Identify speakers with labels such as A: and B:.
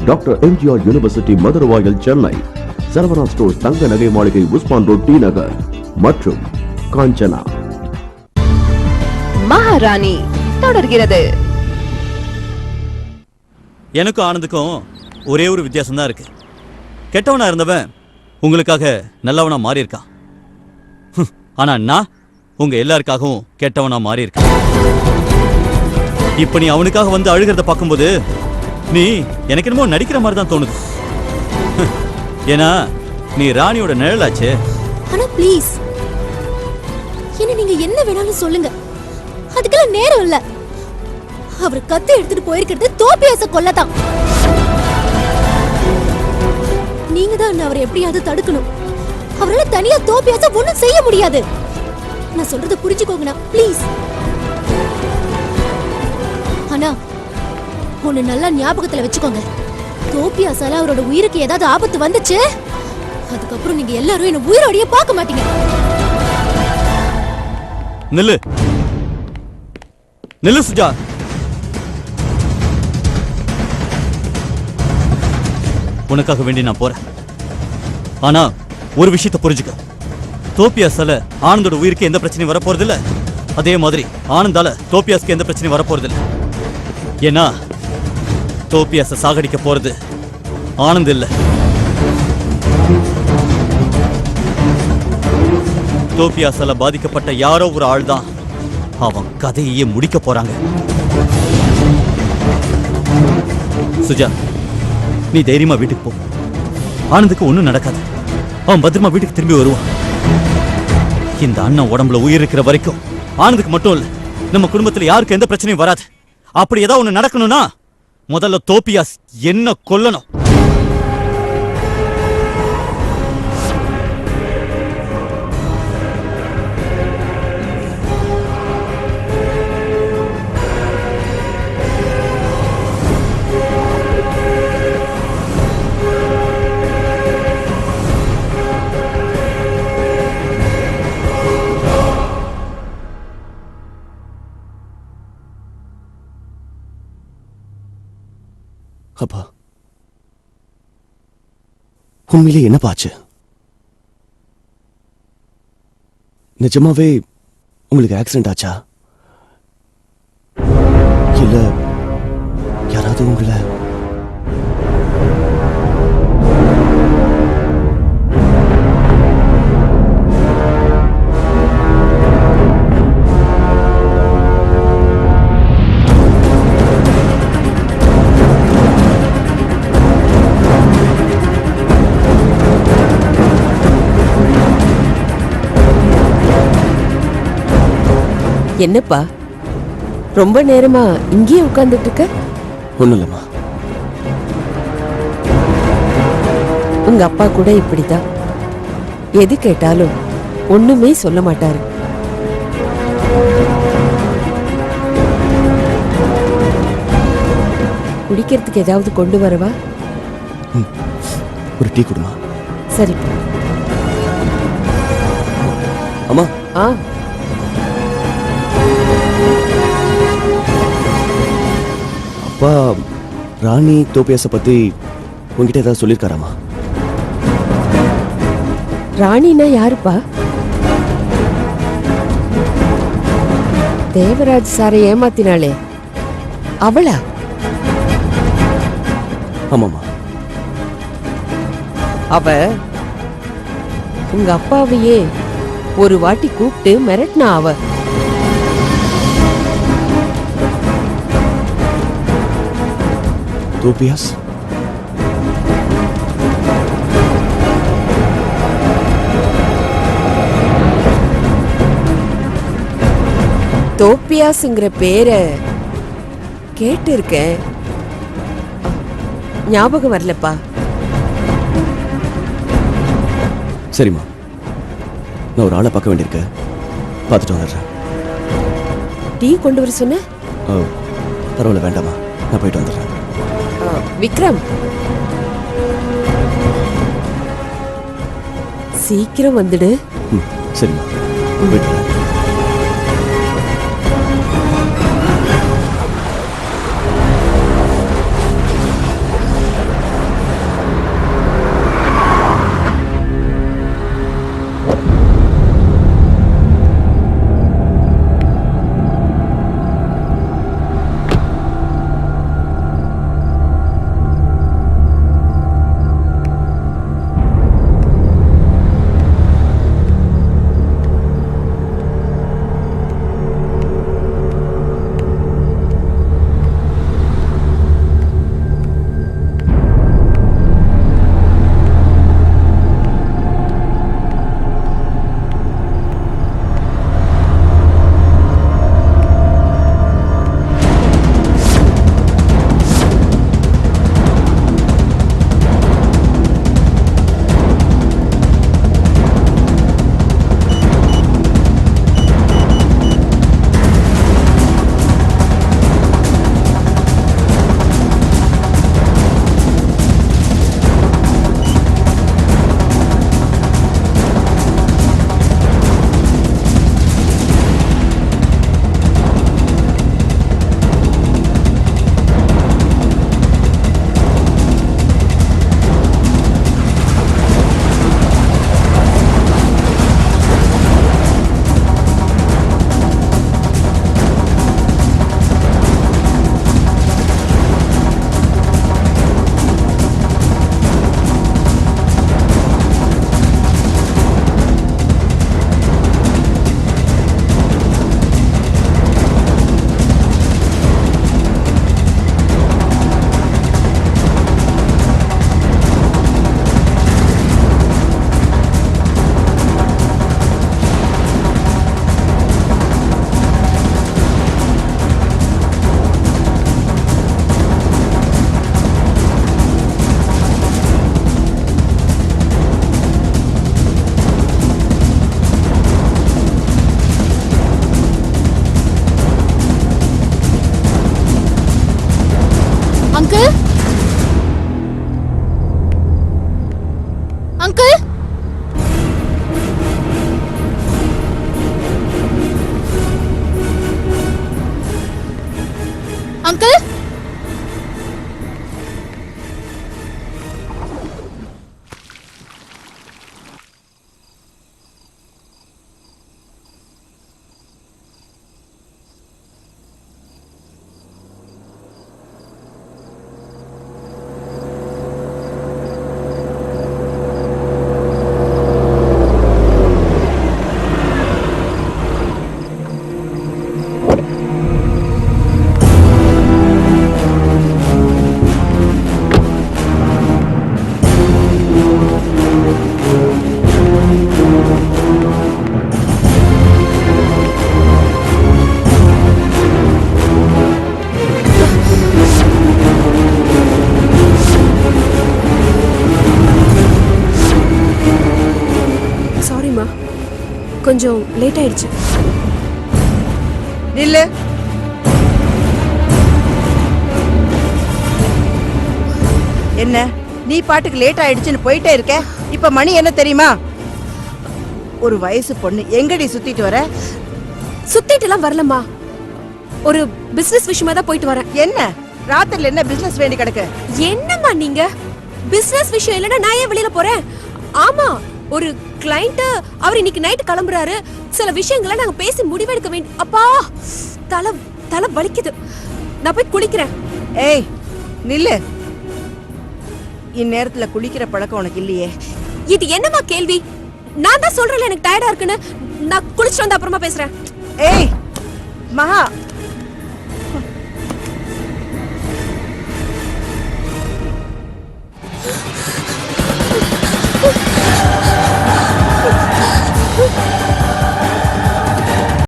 A: Doctor MGR university Maduravoyal Chennai, Saravana stores தங்க நகை மாளிகை உஸ்மான் ரோட் டி நகர் மற்றும் காஞ்சனா.
B: மகாராணி தொடர்கிறது.
C: எனக்கும் ஆனந்துக்கும் ஒரே ஒரு வித்தியாசம் தான் இருக்கு. கெட்டவனா இருந்தவன் உங்களுக்காக நல்லவனா மாறி இருக்கான். ஆனா நான் உங்க எல்லாருக்காகவும் கெட்டவனா மாறி இருக்கேன். இப்ப நீ அவனுக்காக வந்து அழுகிறத பார்க்கும்போது நீ எனக்கு என்னமோ நடிக்கிற மாதிரி தான் தோணுது. ஏன்னா நீ ராணியோட நிழலாச்சே.
D: ஆனா ப்ளீஸ், என்ன நீங்க என்ன வேணாலும் சொல்லுங்க, அதுக்கெல்லாம் நேரம் இல்ல. அவர் கத்தி எடுத்துட்டு போயிருக்கிறது தோப்பியாச கொல்லதான். நீங்க தான் அவரை எப்படியாவது தடுக்கணும். அவரால தனியா தோப்பியாச ஒண்ணும் செய்ய முடியாது. நான் சொல்றத புரிஞ்சுக்கோங்கண்ணா ப்ளீஸ். ஆனா ஒண்ணு நல்லா ஞாபகத்துல வச்சுக்கோங்க, தோப்பியாசால அவரோட உயிருக்கு ஏதாவது ஆபத்து வந்துச்சு, அதுக்கப்புறம் நீங்க எல்லாரும் என்ன உயிரோடையே பார்க்க மாட்டீங்க.
C: நில்லு நில்லு சுஜா. உனக்காக வேண்டி நான் போறேன். ஆனா ஒரு விஷயத்தை புரிஞ்சுக்க, தோப்பியாசால ஆனந்தோட உயிருக்கு எந்த பிரச்சனையும் வரப்போறது இல்ல. அதே மாதிரி ஆனந்தால தோப்பியாஸ்க்கு எந்த பிரச்சனையும் வரப்போறது இல்ல. ஏன்னா தோப்பியாச சாகடிக்க போறது ஆனந்த் இல்ல, தோப்பியாசால பாதிக்கப்பட்ட யாரோ ஒரு ஆள் தான் அவன் கதையே முடிக்க போறாங்க. சுஜா, நீ தைரியமா வீட்டுக்கு போ. ஆனந்துக்கு ஒண்ணும் நடக்காது. அவன் பத்திரமா வீட்டுக்கு திரும்பி வருவான். இந்த அண்ணன் உடம்புல உயிர் இருக்கிற வரைக்கும் ஆனந்துக்கு மட்டும் இல்ல, நம்ம குடும்பத்துல யாருக்கு எந்த பிரச்சனையும் வராது. அப்படி ஏதாவது ஒண்ணு நடக்கணும்னா முதல்ல தோப்பியாஸ் என்ன கொல்லணும்.
E: அப்பா, உண்மையிலே என்ன பாச்சு? நிஜமாவே உங்களுக்கு ஆக்சிடென்ட் ஆச்சா? இல்ல யாராவது உங்களை
F: என்னப்பா ரொம்ப நேரமா இங்கேயே உட்கார்ந்துட்டு இருக்க?
E: ஒண்ணும் இல்லம்மா.
F: உங்க அப்பா கூட இப்படிதான், எது கேட்டாலும் ஒண்ணுமே சொல்ல மாட்டாரு. குடிக்கிறதுக்கு ஏதாவது கொண்டு வரவா?
E: ஒரு டீ குடுமா.
F: சரிப்பா.
E: அம்மா. அப்பா ராணி தோப்பியாச பத்தி உங்ககிட்ட ஏதாவது சொல்லிருக்காராமா?
F: ராணினா யாருப்பா? தேவராஜ் சாரை ஏமாத்தினாளே அவளா?
E: ஆமாமா.
F: அவ உங்க அப்பாவையே ஒரு வாட்டி கூப்பிட்டு மிரட்டினா. அவ
E: தோப்பியாஸ்
F: தோப்பியாஸ்ங்கிற பேரை கேட்டு இருக்கேன், ஞாபகம் வரலப்பா.
E: சரிம்மா, நான் ஒரு ஆளை பார்க்க வேண்டியிருக்கு, பார்த்துட்டு வந்துடுறேன்.
F: டீ கொண்டு வர சொன்ன?
E: பரவாயில்ல, வேண்டாமா, நான் போயிட்டு வந்துடுறேன்.
F: விக்ரம், சீக்கிரம் வந்துடு.
E: சரிம்மா, போயிட்டு வரேன்.
F: கொஞ்சம் லேட் ஆயிடுச்சு.
B: நில்லு. என்ன நீ பாட்டுக்கு லேட் ஆயிடுச்சுன்னு போயிட்டே இருக்க? இப்ப மணி என்ன தெரியுமா? ஒரு வயசு பொண்ணு எங்கடி சுத்திட்டு வர?
F: சுத்திட்டு எல்லாம் வரலம்மா. ஒரு பிசினஸ் விஷயமா தான் போயிட்டு வரேன்.
B: என்ன ராத்திரில என்ன பிசினஸ் வேண்டி கிடக்கு?
F: என்னம்மா நீங்க? பிசினஸ் விஷயம் இல்லைன்னா நான் ஏன் வெளியில போறேன்? ஆமா, ஒரு கிளைண்ட் அவர் இன்னைக்கு நைட் கிளம்புறாரு. சில விஷயங்களை நாங்க பேசி முடிவெடுக்க வேண்டிய. அப்பா தலை தலை வலிக்குது. நான் போய் குளிக்கிறேன்.
B: ஏய் நில்லு. இந்நேரத்துல குளிக்கிற பழக்கம் உனக்கு இல்லையே.
F: இது என்னம்மா கேள்வி? நான் தான் சொல்றேன்ல எனக்கு டயர்டா இருக்குன்னு. நான் குளிச்சுட்டு வந்து அப்புறமா பேசுறேன்.
B: ஏய் மகா